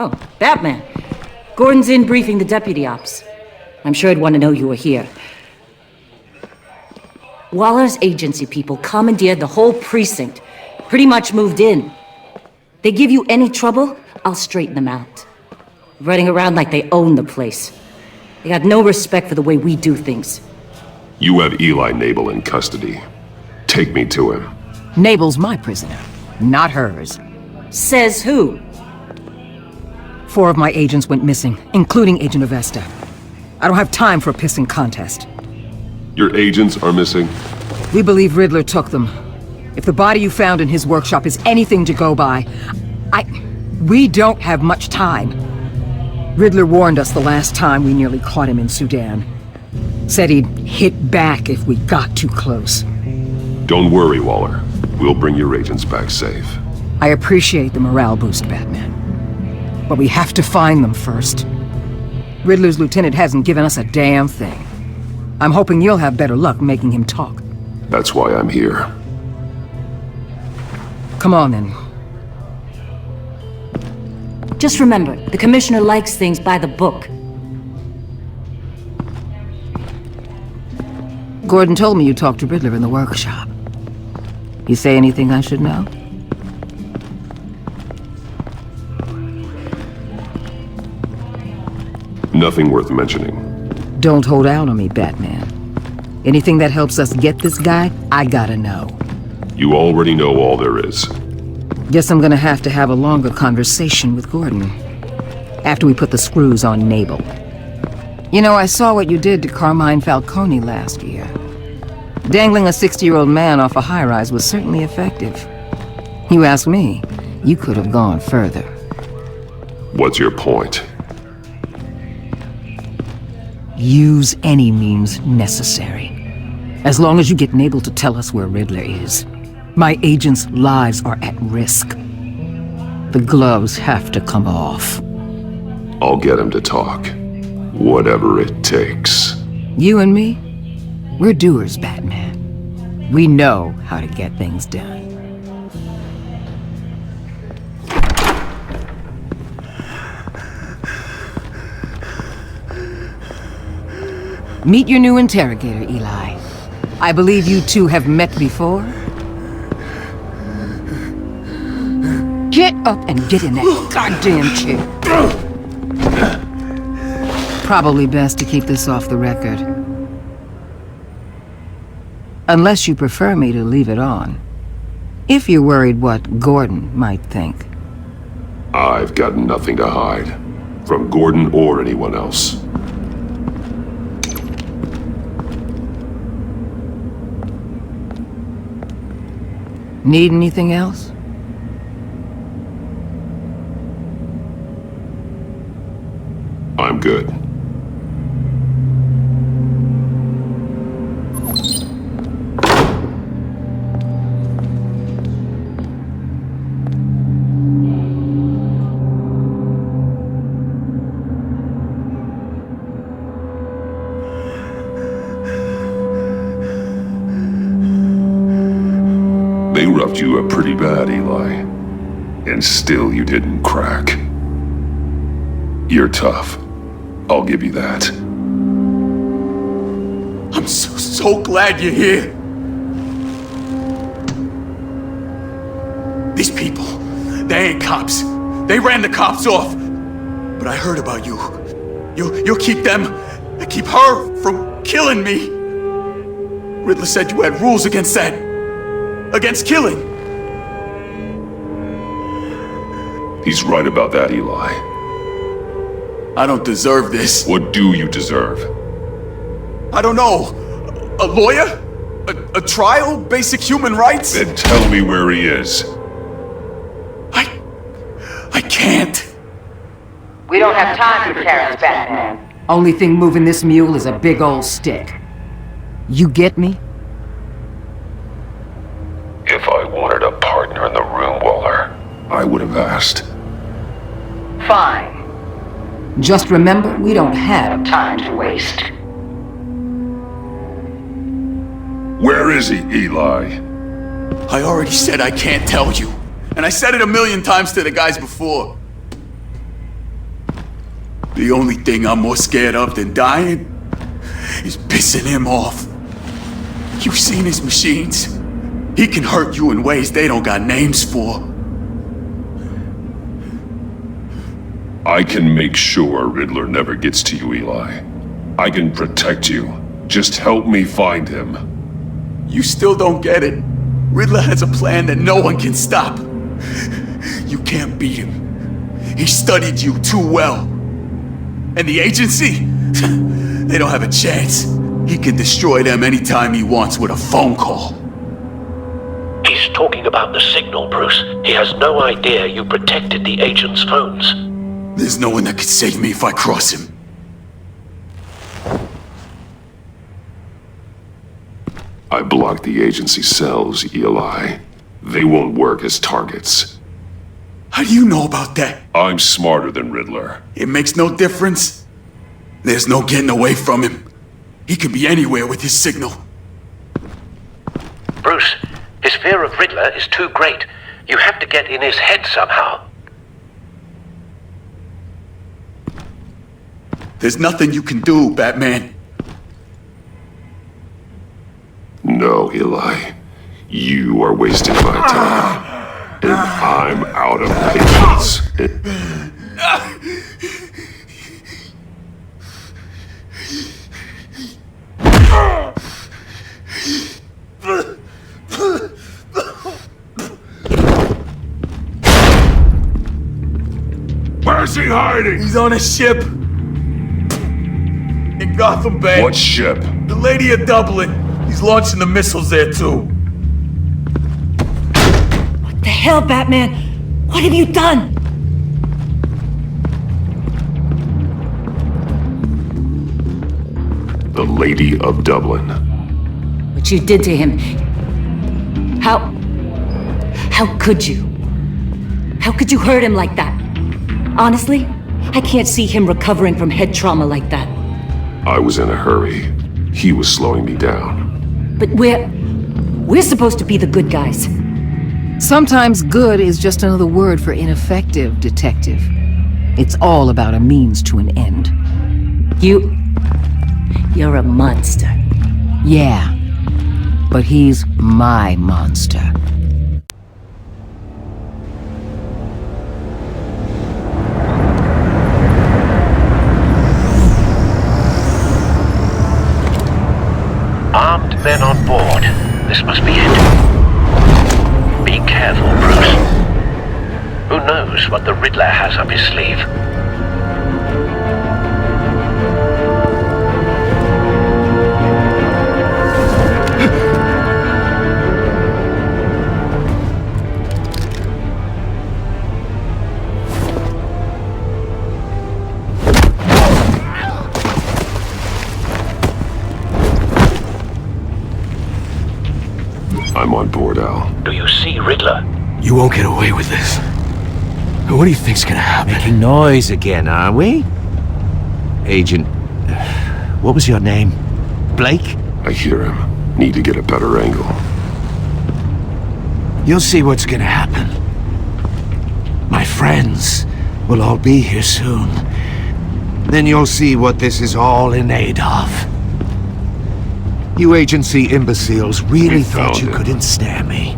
Oh, Batman. Gordon's in briefing the deputy ops. I'm sure I'd want to know you were here. Waller's agency people commandeered the whole precinct. Pretty much moved in. They give you any trouble, I'll straighten them out. Running around like they own the place. They got no respect for the way we do things. You have Eli Nabel in custody. Take me to him. Nabel's my prisoner, not hers. Says who? 4 of my agents went missing, including Agent Avesta. I don't have time for a pissing contest. Your agents are missing? We believe Riddler took them. If the body you found in his workshop is anything to go by, we don't have much time. Riddler warned us the last time we nearly caught him in Sudan. Said he'd hit back if we got too close. Don't worry, Waller. We'll bring your agents back safe. I appreciate the morale boost, Batman. But we have to find them first. Riddler's lieutenant hasn't given us a damn thing. I'm hoping you'll have better luck making him talk. That's why I'm here. Come on, then. Just remember, the commissioner likes things by the book. Gordon told me you talked to Riddler in the workshop. You say anything I should know? Nothing worth mentioning. Don't hold out on me, Batman. Anything that helps us get this guy, I gotta know. You already know all there is. Guess I'm gonna have to have a longer conversation with Gordon. After we put the screws on Nabel. You know, I saw what you did to Carmine Falcone last year. Dangling a 60-year-old man off a high-rise was certainly effective. You ask me, you could have gone further. What's your point? Use any means necessary. As long as you get Nabel to tell us where Riddler is. My agents' lives are at risk. The gloves have to come off. I'll get him to talk. Whatever it takes. You and me? We're doers, Batman. We know how to get things done. Meet your new interrogator, Eli. I believe you two have met before? Get up and get in that goddamn chair. Probably best to keep this off the record. Unless you prefer me to leave it on. If you're worried what Gordon might think. I've got nothing to hide. From Gordon or anyone else. Need anything else? I'm good. They roughed you up pretty bad, Eli. And still you didn't crack. You're tough. I'll give you that. I'm so glad you're here. These people, they ain't cops. They ran the cops off. But I heard about you. You'll keep them, keep her from killing me. Riddler said you had rules against that. Against killing. He's right about that, Eli. I don't deserve this. What do you deserve? I don't know. A lawyer? A trial? Basic human rights? Then tell me where he is. I can't. We don't have time for carrots, Batman. Only thing moving this mule is a big old stick. You get me? If I wanted a partner in the room, Waller, I would have asked. Fine. Just remember, we don't have time to waste. Where is he, Eli? I already said I can't tell you. And I said it 1,000,000 times to the guys before. The only thing I'm more scared of than dying is pissing him off. You've seen his machines. He can hurt you in ways they don't got names for. I can make sure Riddler never gets to you, Eli. I can protect you. Just help me find him. You still don't get it. Riddler has a plan that no one can stop. You can't beat him. He studied you too well. And the agency? They don't have a chance. He can destroy them anytime he wants with a phone call. He's talking about the signal, Bruce. He has no idea you protected the agent's phones. There's no one that can save me if I cross him. I blocked the agency cells, Eli. They won't work as targets. How do you know about that? I'm smarter than Riddler. It makes no difference. There's no getting away from him. He can be anywhere with his signal. Bruce, his fear of Riddler is too great. You have to get in his head somehow. There's nothing you can do, Batman. No, Eli. You are wasting my time. And I'm out of patience. Where's he hiding? He's on a ship. In Gotham Bay. What ship? The Lady of Dublin. He's launching the missiles there, too. What the hell, Batman? What have you done? The Lady of Dublin. What you did to him. How could you? How could you hurt him like that? Honestly, I can't see him recovering from head trauma like that. I was in a hurry. He was slowing me down. But we're supposed to be the good guys. Sometimes good is just another word for ineffective, Detective. It's all about a means to an end. You're a monster. Yeah, but he's my monster. Armed men on board. This must be it. Be careful, Bruce. Who knows what the Riddler has up his sleeve? I'm on board, Al. Do you see Riddler? You won't get away with this. What do you think's gonna happen? Making noise again, are we? Agent... what was your name? Blake? I hear him. Need to get a better angle. You'll see what's gonna happen. My friends will all be here soon. Then you'll see what this is all in aid of. You agency imbeciles really We thought found you him. could ensnare me.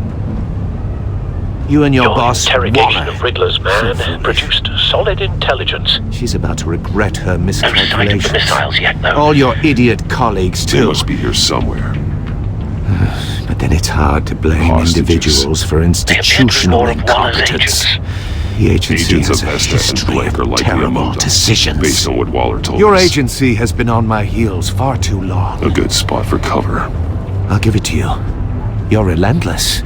You and your Your boss, interrogation Waller. of Riddler's man produced solid intelligence. She's about to regret her No sight of the miscalculations. missiles yet, though. All your idiot colleagues, They too. must be here somewhere. But then it's hard to blame Hostages. individuals for They appear to be institutional more of Waller's incompetence. agents. The agency Agents has of a Hester and history Blake are of likely terrible among them, decisions. based on what Waller told Your us. agency has been on my heels far too long. A good spot for cover. I'll give it to you. You're relentless.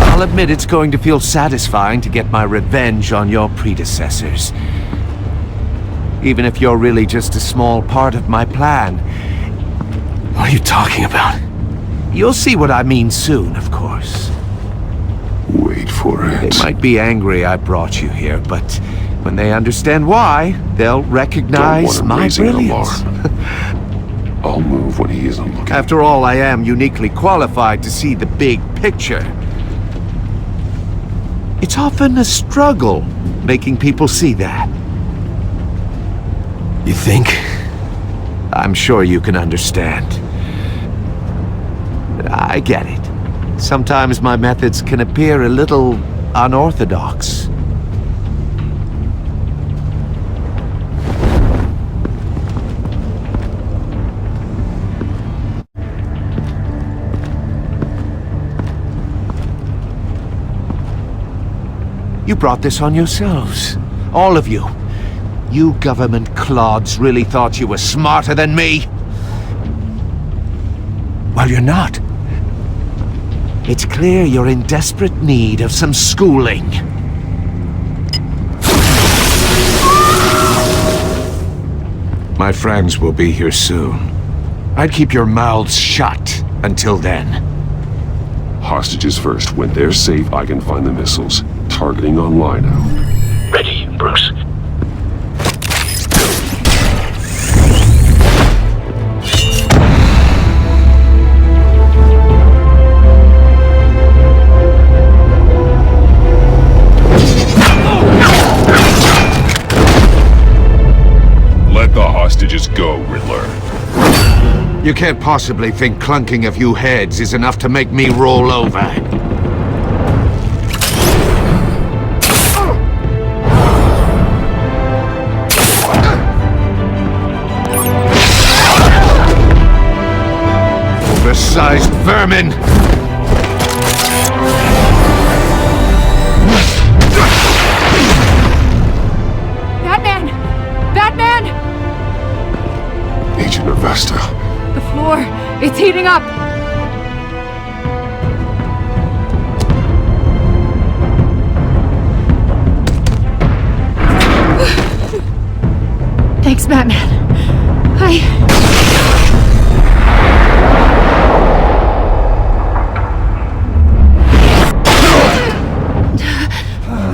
I'll admit it's going to feel satisfying to get my revenge on your predecessors. Even if you're really just a small part of my plan. What are you talking about? You'll see what I mean soon, of course. Wait for They it. might be angry I brought you here, but when they understand why, they'll Don't recognize want him my raising an brilliance. alarm. I'll move when he isn't looking. After all, I am uniquely qualified to see the big picture. It's often a struggle making people see that. You think? I'm sure you can understand. I get it. Sometimes my methods can appear a little unorthodox. You brought this on yourselves. All of you. You government clods really thought you were smarter than me? Well, you're not. It's clear you're in desperate need of some schooling. My friends will be here soon. I'd keep your mouths shut until then. Hostages first. When they're safe, I can find the missiles. Targeting on Lino. Ready, Bruce. Let the hostages go, Riddler. You can't possibly think clunking a few heads is enough to make me roll over. Oversized vermin! Batman! Batman! Agent Avesta. The floor, it's heating up! Thanks, Batman.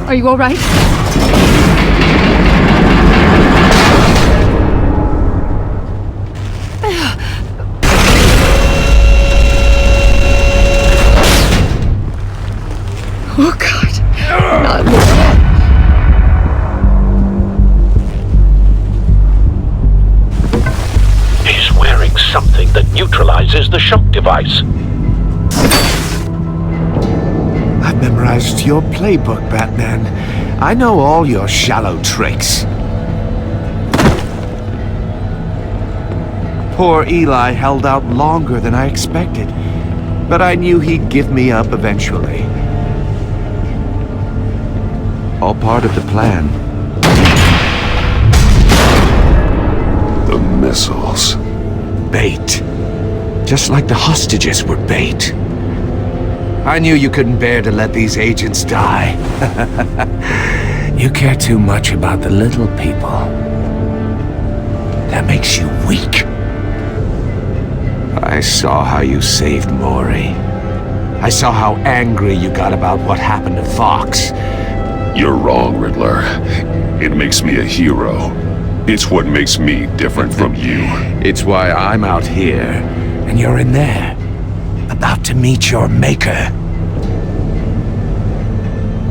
Are you all right? Oh, God. Not more. He's wearing something that neutralizes the shock device. I've memorized your playbook, Batman. I know all your shallow tricks. Poor Eli held out longer than I expected, but I knew he'd give me up eventually. All part of the plan. The missiles. Bait. Just like the hostages were bait. I knew you couldn't bear to let these agents die. You care too much about the little people. That makes you weak. I saw how you saved Maury. I saw how angry you got about what happened to Fox. You're wrong, Riddler. It makes me a hero. It's what makes me different from you. It's why I'm out here, and you're in there. About to meet your maker.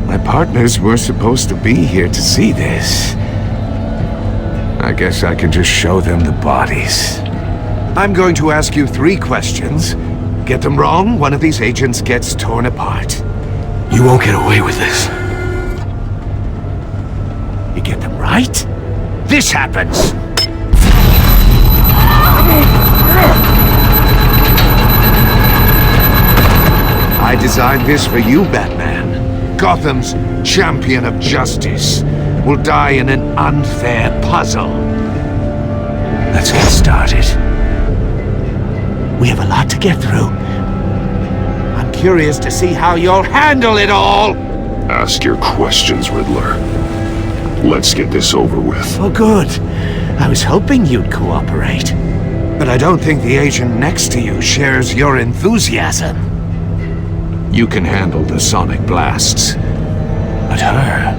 My partners were supposed to be here to see this. I guess I can just show them the bodies. I'm going to ask you 3 questions. Get them wrong, one of these agents gets torn apart. You won't get away with this. You get them right, this happens. I designed this for you, Batman. Gotham's champion of justice will die in an unfair puzzle. Let's get started. We have a lot to get through. I'm curious to see how you'll handle it all. Ask your questions, Riddler. Let's get this over with. Oh, good. I was hoping you'd cooperate. But I don't think the agent next to you shares your enthusiasm. You can handle the sonic blasts. But her...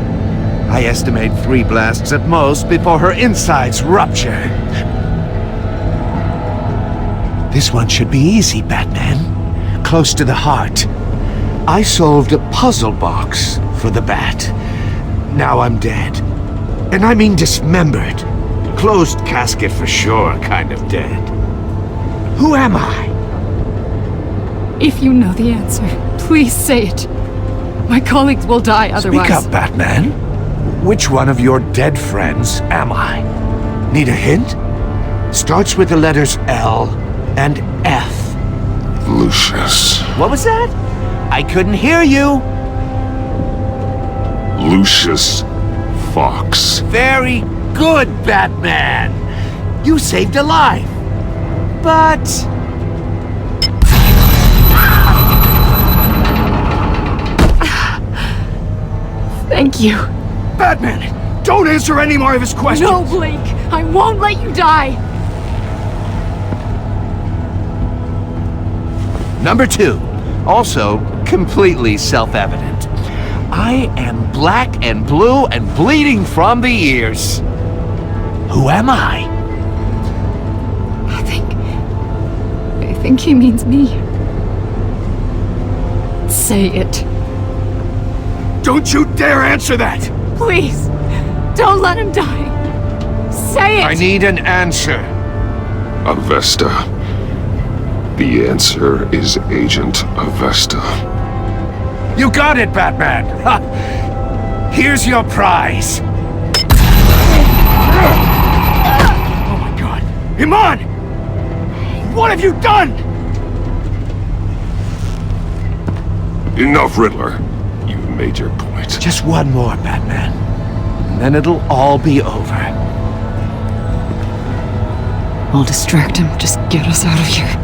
I estimate 3 blasts at most before her insides rupture. This one should be easy, Batman. Close to the heart. I solved a puzzle box for the Bat. Now I'm dead. And I mean dismembered. Closed casket for sure, kind of dead. Who am I? If you know the answer, please say it. My colleagues will die otherwise. Speak up, Batman. Which one of your dead friends am I? Need a hint? Starts with the letters L and F. Lucius. What was that? I couldn't hear you. Lucius Fox. Very good, Batman. You saved a life. But... Thank you. Batman, don't answer any more of his questions! No, Blake! I won't let you die! Number 2. Also, completely self-evident. I am black and blue and bleeding from the ears. Who am I? I think he means me. Say it. Don't you dare answer that! Please! Don't let him die! Say it! I need an answer. Avesta. The answer is Agent Avesta. You got it, Batman! Ha. Here's your prize. Oh my god. Iman! What have you done? Enough, Riddler. You've made your point. Just one more, Batman. And then it'll all be over. I'll distract him. Just get us out of here.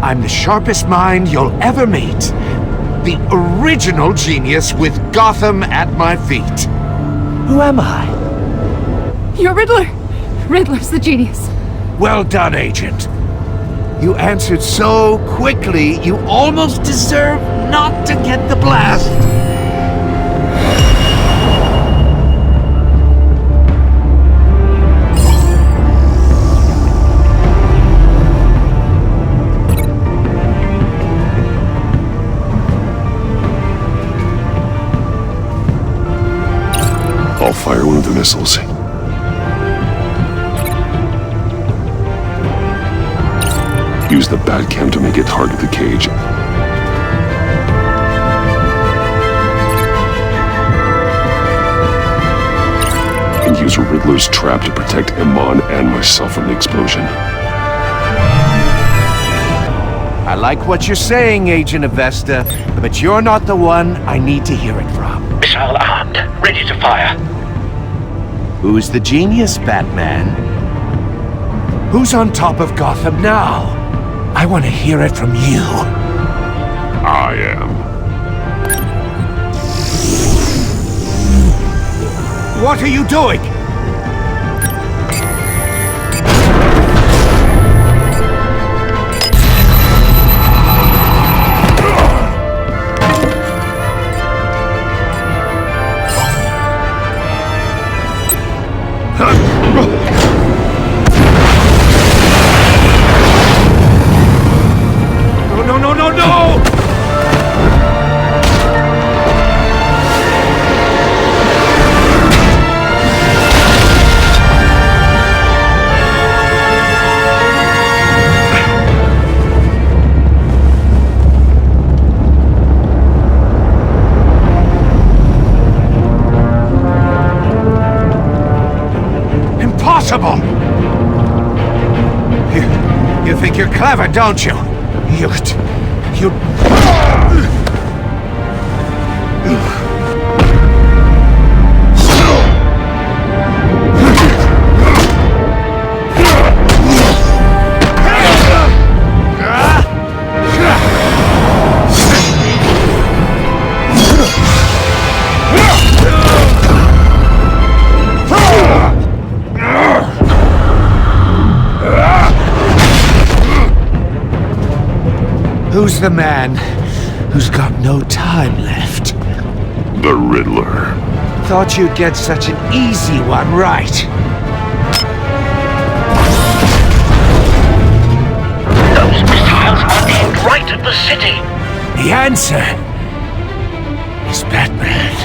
I'm the sharpest mind you'll ever meet. The original genius with Gotham at my feet. Who am I? You're Riddler! Riddler's the genius. Well done, Agent. You answered so quickly, you almost deserve not to get the blast. I'll fire one of the missiles. Use the Batcam to make it target the cage. And use Riddler's trap to protect Iman and myself from the explosion. I like what you're saying, Agent Avesta, but you're not the one I need to hear it from. Missile armed, ready to fire. Who's the genius, Batman? Who's on top of Gotham now? I want to hear it from you. I am. What are you doing? No! Impossible! You think you're clever, don't you? You... Who's the man who's got no time left? The Riddler. Thought you'd get such an easy one right. Those missiles are aimed right at the city. The answer is Batman.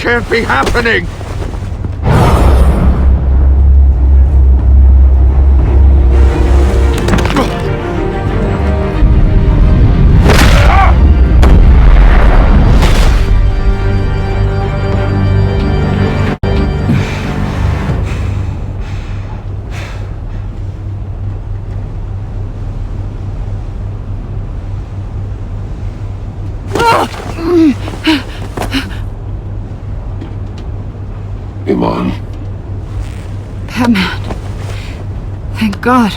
can't be happening! Iman. Batman. Thank God.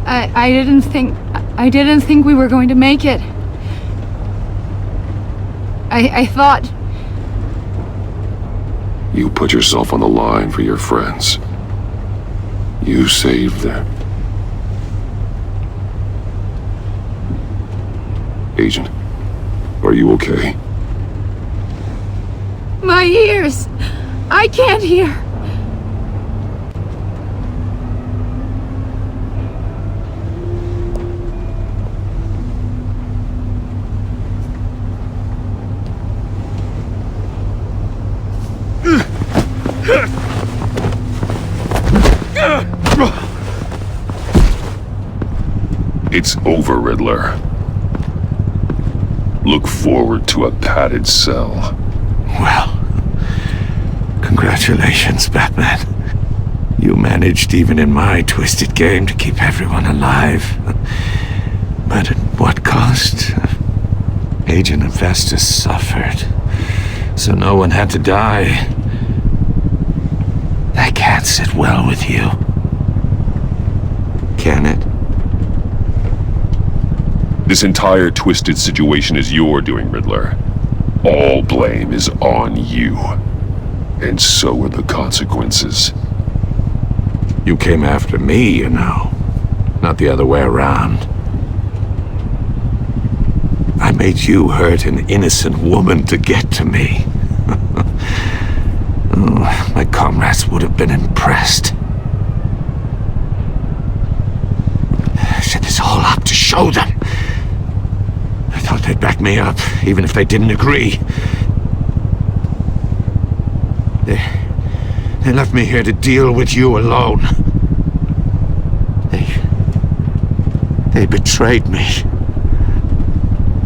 I didn't think we were going to make it. I thought... You put yourself on the line for your friends. You saved them. Agent, are you okay? My ears! I can't hear! It's over, Riddler. Look forward to a padded cell. Well, congratulations, Batman. You managed, even in my twisted game, to keep everyone alive. But at what cost? Agent Infestus suffered, so no one had to die. That can't sit well with you. Can it? This entire twisted situation is your doing, Riddler. All blame is on you. And so are the consequences. You came after me, you know. Not the other way around. I made you hurt an innocent woman to get to me. Oh, my comrades would have been impressed. I set this all up to show them. I thought they'd back me up, even if they didn't agree. They left me here to deal with you alone. They betrayed me.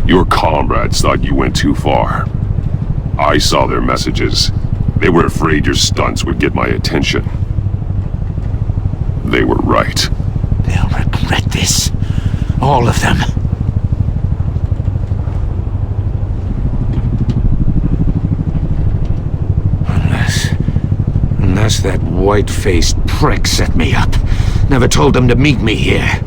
Your comrades thought you went too far. I saw their messages. They were afraid your stunts would get my attention. They were right. They'll regret this. All of them. Unless that white-faced prick set me up. Never told them to meet me here.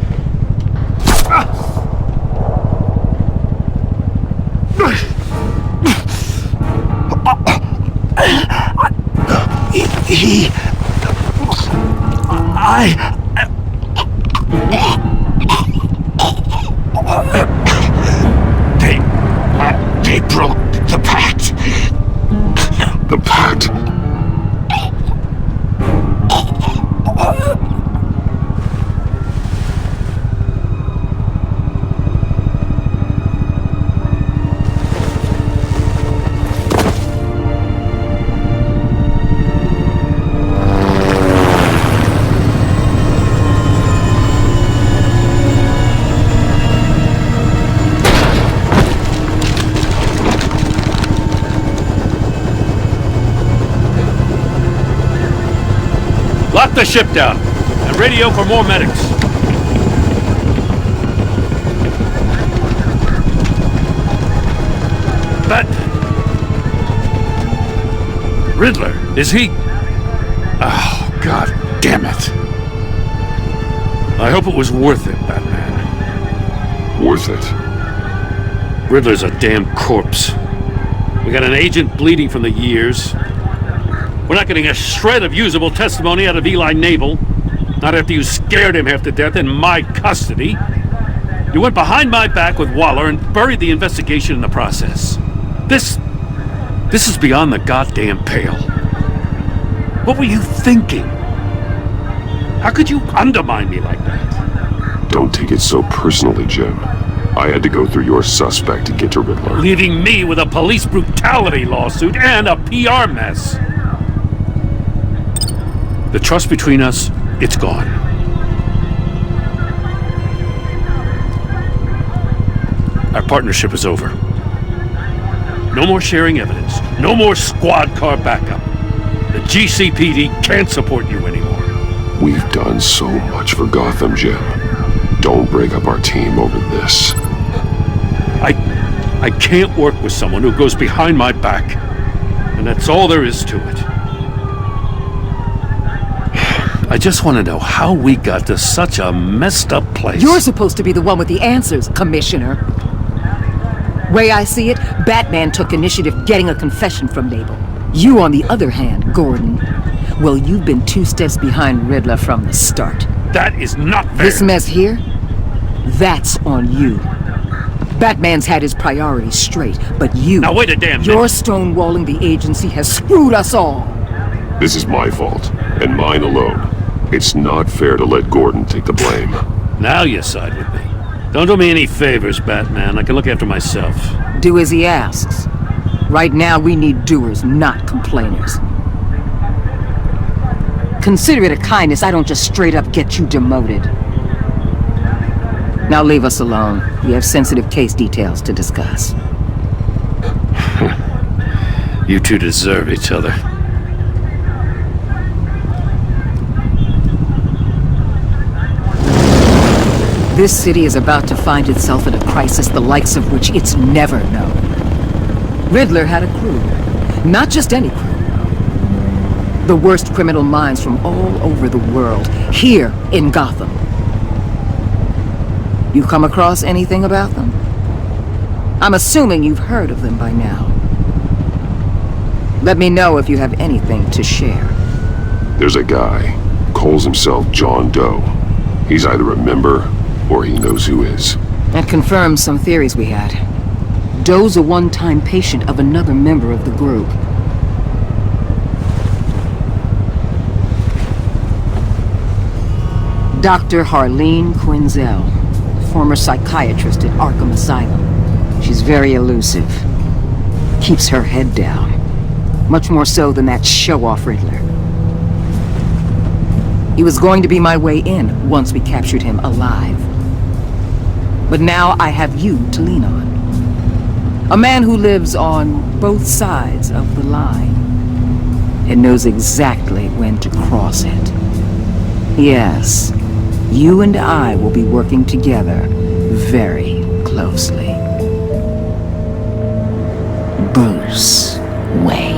They broke the pact. The pact? Lock the ship down, and radio for more medics. But... Riddler, is he... Oh, God damn it. I hope it was worth it, Batman. Worth it? Riddler's a damn corpse. We got an agent bleeding from the years. We're not getting a shred of usable testimony out of Eli Naval. Not after you scared him half to death in my custody. You went behind my back with Waller and buried the investigation in the process. This is beyond the goddamn pale. What were you thinking? How could you undermine me like that? Don't take it so personally, Jim. I had to go through your suspect to get to Riddler. Leaving me with a police brutality lawsuit and a PR mess. The trust between us, it's gone. Our partnership is over. No more sharing evidence. No more squad car backup. The GCPD can't support you anymore. We've done so much for Gotham, Jim. Don't break up our team over this. I can't work with someone who goes behind my back. And that's all there is to it. I just want to know how we got to such a messed up place. You're supposed to be the one with the answers, Commissioner. Way I see it, Batman took initiative getting a confession from Mabel. You, on the other hand, Gordon, well, you've been 2 steps behind Riddler from the start. That is not fair. This mess here, that's on you. Batman's had his priorities straight, but you... Now wait a damn minute. Your stonewalling the agency has screwed us all. This is my fault, and mine alone. It's not fair to let Gordon take the blame. Now you side with me. Don't do me any favors, Batman. I can look after myself. Do as he asks. Right now, we need doers, not complainers. Consider it a kindness I don't just straight up get you demoted. Now leave us alone. We have sensitive case details to discuss. You two deserve each other. This city is about to find itself in a crisis the likes of which it's never known. Riddler had a crew. Not just any crew. The worst criminal minds from all over the world, here in Gotham. You come across anything about them? I'm assuming you've heard of them by now. Let me know if you have anything to share. There's a guy, calls himself John Doe. He's either a member, or he knows who is. That confirms some theories we had. Doe's a one-time patient of another member of the group. Dr. Harleen Quinzel, former psychiatrist at Arkham Asylum. She's very elusive. Keeps her head down. Much more so than that show-off Riddler. He was going to be my way in once we captured him alive. But now I have you to lean on. A man who lives on both sides of the line and knows exactly when to cross it. Yes, you and I will be working together very closely. Bruce Wayne.